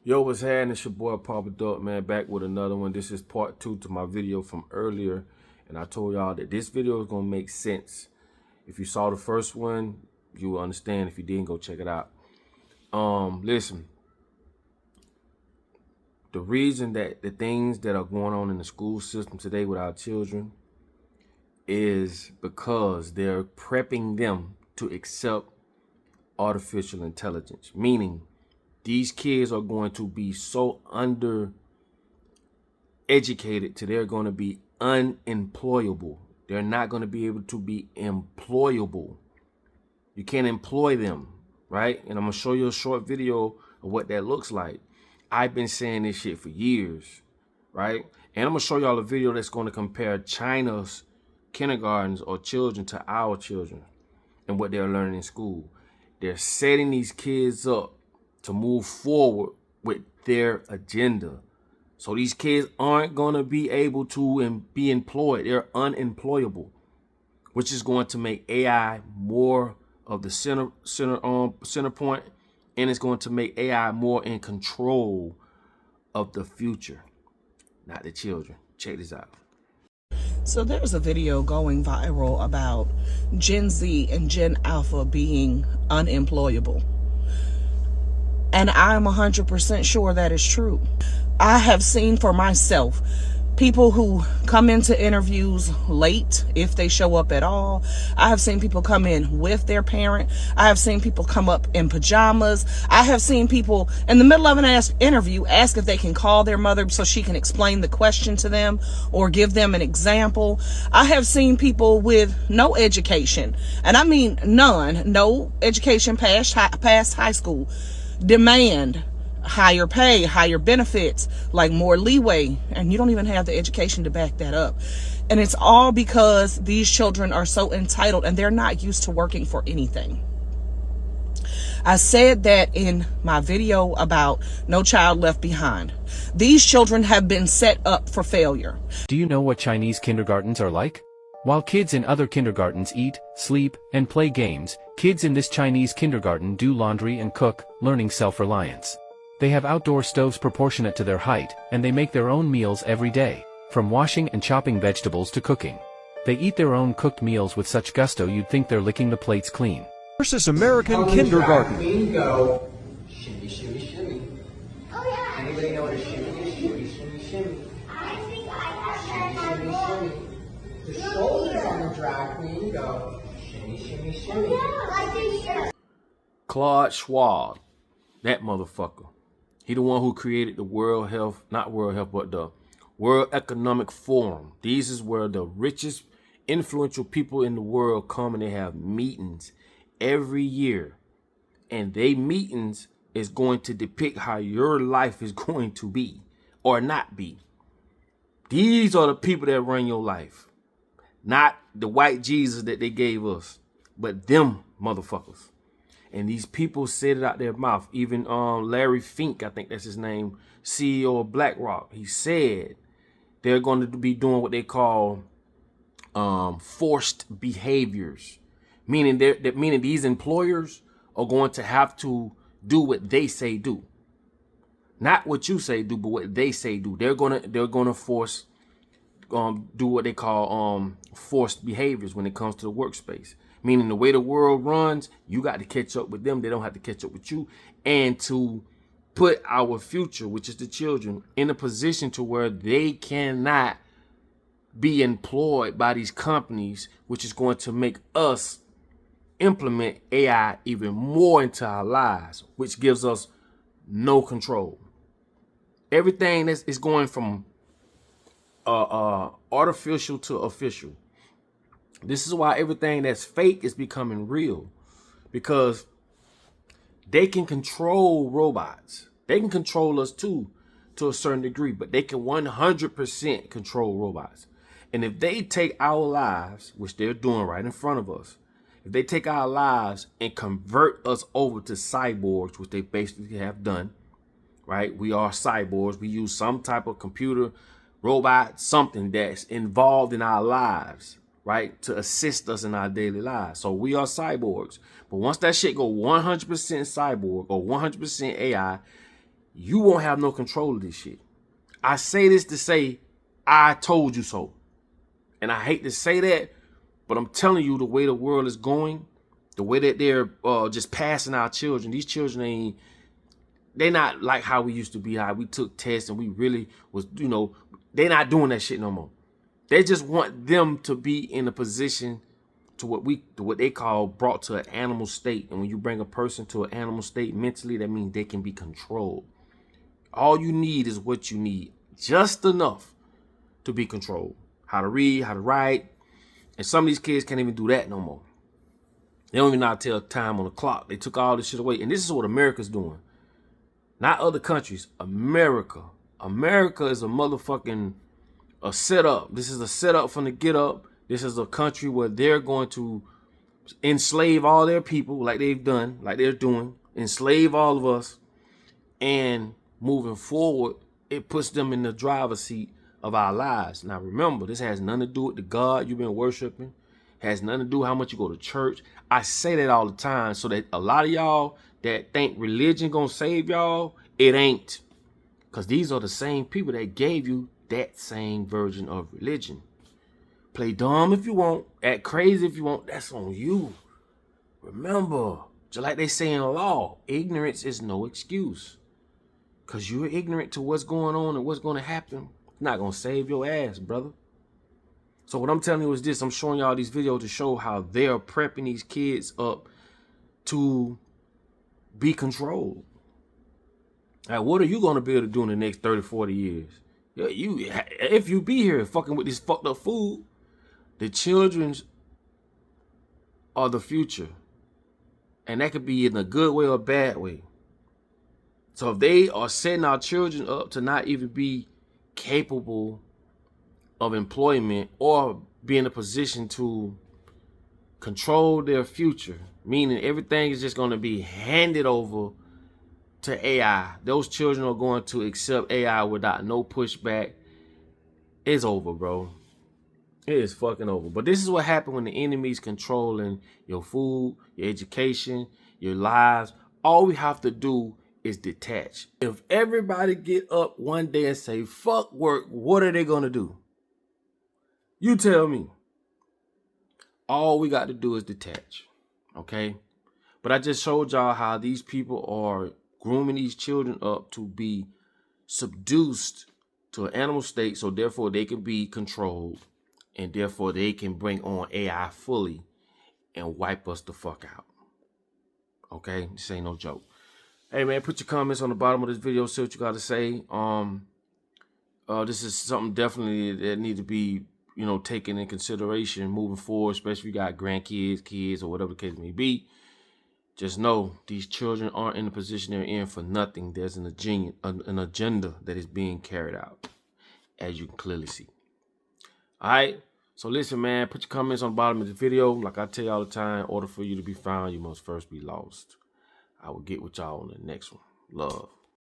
Yo, what's happening? It's your boy Papa Duck, man, back with another one. This is part 2 to my video from earlier, and I told y'all that this video is gonna make sense. If you saw the first one, you will understand. If you didn't, go check it out. Listen, the reason that the things that are going on in the school system today with our children is because they're prepping them to accept artificial intelligence, meaning these kids are going to be so under educated to they're going to be unemployable. They're not going to be able to be employable. You can't employ them, right? And I'm going to show you a short video of what that looks like. I've been saying this shit for years, right? And I'm going to show y'all a video that's going to compare China's kindergartens or children to our children and what they're learning in school. They're setting these kids up to move forward with their agenda. So these kids aren't going to be able to be employed. They're unemployable, which is going to make AI more of the center point, and it's going to make AI more in control of the future, not the children. Check this out. So there's a video going viral about Gen Z and Gen Alpha being unemployable. And I'm 100% sure that is true. I have seen for myself people who come into interviews late, if they show up at all. I have seen people come in with their parent. I have seen people come up in pajamas. I have seen people in the middle of an interview ask if they can call their mother so she can explain the question to them or give them an example. I have seen people with no education, and I mean none, no education past high school, demand higher pay, higher benefits, like more leeway, and you don't even have the education to back that up. And it's all because these children are so entitled and they're not used to working for anything. I said that in my video about No Child Left Behind. These children have been set up for failure. Do you know what Chinese kindergartens are like? While kids in other kindergartens eat, sleep, and play games, kids in this Chinese kindergarten do laundry and cook, learning self-reliance. They have outdoor stoves proportionate to their height, and they make their own meals every day, from washing and chopping vegetables to cooking. They eat their own cooked meals with such gusto you'd think they're licking the plates clean. Versus American kindergarten. Clean go. Shimmy, shimmy, shimmy. Oh yeah. Anybody know what a shimmy is? Shimmy, shimmy, shimmy. I think I have that Shimmy, on shimmy, shimmy. The shoulders on the dry clean go. Shimmy, shimmy, shimmy. Yeah, I think so. Claude Schwab, that motherfucker. He the one who created the World Health, not World Health, but the World Economic Forum. These is where the richest, influential people in the world come and they have meetings every year. And they meetings is going to depict how your life is going to be or not be. These are the people that run your life. Not the white Jesus that they gave us, but them motherfuckers. And these people said it out their mouth. Even Larry Fink, I think that's his name, CEO of BlackRock, he said they're going to be doing what they call forced behaviors, meaning these employers are going to have to do what they say do, not what you say do, but what they say do. They're gonna force do what they call forced behaviors when it comes to the workspace. Meaning the way the world runs, you got to catch up with them. They don't have to catch up with you. And to put our future, which is the children, in a position to where they cannot be employed by these companies, which is going to make us implement AI even more into our lives, which gives us no control. Everything is going from artificial to official. This is why everything that's fake is becoming real, because they can control robots. They can control us too, to a certain degree, but they can 100% control robots. And if they take our lives, which they're doing right in front of us, if they take our lives and convert us over to cyborgs, which they basically have done, right? We are cyborgs. We use some type of computer, robot, something that's involved in our lives, right, to assist us in our daily lives. So we are cyborgs. But once that shit go 100% cyborg or 100% AI, you won't have no control of this shit. I say this to say, I told you so. And I hate to say that, but I'm telling you, the way the world is going, the way that they're just passing our children, these children they're not like how we used to be, how we took tests and we really was, you know, they're not doing that shit no more. They just want them to be in a position to what they call brought to an animal state. And when you bring a person to an animal state mentally, that means they can be controlled. All you need is what you need, just enough to be controlled. How to read, how to write. And some of these kids can't even do that no more. They don't even know how to tell time on the clock. They took all this shit away. And this is what America's doing. Not other countries. America. America is a motherfucking setup. This is a setup from the get up. This is a country where they're going to enslave all their people like they've done, like they're doing. Enslave all of us. And moving forward, it puts them in the driver's seat of our lives. Now remember, this has nothing to do with the God you've been worshiping. Has nothing to do with how much you go to church. I say that all the time so that a lot of y'all that think religion gonna save y'all, it ain't. Because these are the same people that gave you that same version of religion. Play dumb if you want, act crazy if you want, that's on you. Remember, just like they say in the law, ignorance is no excuse. Because you're ignorant to what's going on and what's going to happen. It's not going to save your ass, brother. So what I'm telling you is this. I'm showing y'all these videos to show how they're prepping these kids up to be controlled. Like, what are you going to be able to do in the next 30, 40 years? If you be here fucking with this fucked up food, the children's are the future. And that could be in a good way or a bad way. So if they are setting our children up to not even be capable of employment or be in a position to control their future, meaning everything is just going to be handed over to AI. Those children are going to accept AI without no pushback. It's over, bro. It is fucking over. But this is what happened when the enemy's controlling your food, your education, your lives. All we have to do is detach. If everybody get up one day and say, fuck work, what are they going to do? You tell me. All we got to do is detach. Okay? But I just showed y'all how these people are grooming these children up to be seduced to an animal state, so therefore they can be controlled, and therefore they can bring on AI fully and wipe us the fuck out. Okay? This ain't no joke. Hey man, put your comments on the bottom of this video, see what you got to say. This is something definitely that need to be, you know, taken in consideration moving forward, especially if you got grandkids, kids, or whatever the case may be. Just know these children aren't in the position they're in for nothing. There's an agenda that is being carried out, as you can clearly see. All right. So listen, man, put your comments on the bottom of the video. Like I tell you all the time, in order for you to be found, you must first be lost. I will get with y'all on the next one. Love.